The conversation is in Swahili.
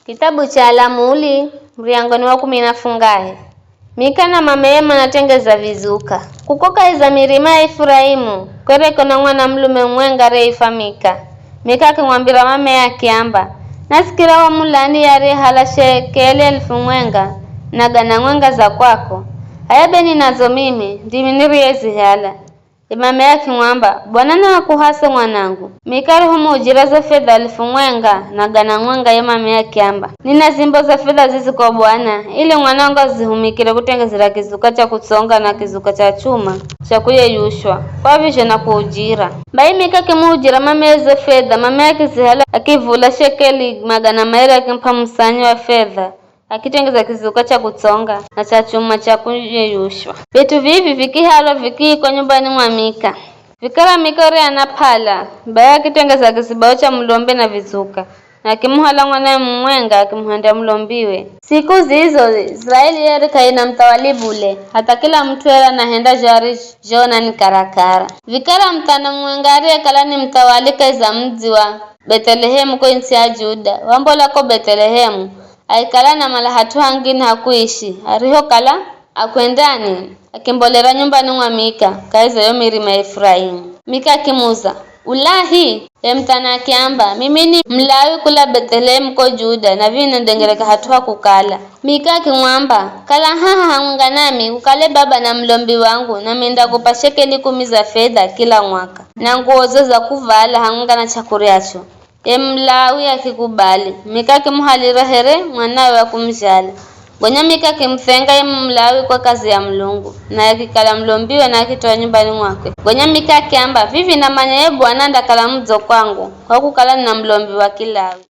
Kitabu cha Alamuli mriangoni wa 10 nafungahe. Mika na mama manatengeza vizuka. Kukoka iza mirima ya Efraimu, kwereko na mwana mlume mwenga reifa Mika. Mika akimwambira mama yake amba, nasikira wa mulani yare hala shekeli 1000 mwenga, na gana mwenga za kwako. Haya beni nazo mimi, ndimi niriezi hala. Mama yake mwamba, bwana na kuhase mwanangu. Mika humo ujira za fedha 1000 mwenga, na gana mwenga ya mama yake amba. Nina zimbo za fedha zizi kwa bwana, ili mwanangu azihumikire kutengezera kizuka cha kutsonga na kizuka cha chuma cha kuyeyushwa kwa visho na kuujira. Bai Mika kimuujira mama yeze fedha, mama yake zihala akivula shekeli 200 akimpa msanyo wa fedha, akitengeza kizuka cha kutsonga na cha chuma cha kuyeyushwa. Vitu vivi vikihalo vikiko nyumbani mwa Mika. Vikara Mika uri anapala, baya akitengeza kisibao cha mlombe na vizuka. Na kimuhala mwana mwenga akimuhanda mlombiwe. Siku zizo Israeli yeri kaina mtawalibu ule. Hata kila mtu era na henda jari jona ni karakara. Vikara mtana mwengari ya kalani mtawalika iza mji wa Betelehemu kwa insi ya Juda. Wambola ko Betelehemu. Aikala na mala hatu hangini hakuishi. Ariho kala akuendani. Akimbolera nyumbani mwa Mika. Kaiza yo mirima Efraimu. Mika kimuza. Ulahi mtana kiamba mimi ni Mlawi kula Bethlehemu ko Juda na vini ndengereka hatua kukala. Mika kimwamba kala haha nami ukale baba na mlombi wangu na minda kupa shekeli 10 za fedha kila mwaka na nguo za kuvala hanga na chakuriacho. Mlawi akikubali Mika kimuhalira here mwanawe wa kumjala. Gonya Mika kimthenga Mlawi kwa kazi ya Mlungu na yakikala mlombiwe na akitoa nyumbani mwake. Gonya Mika kiamba vivi na manya bwana ndakala mdzo kwangu kwa kukala na mlombi wa Kilawi.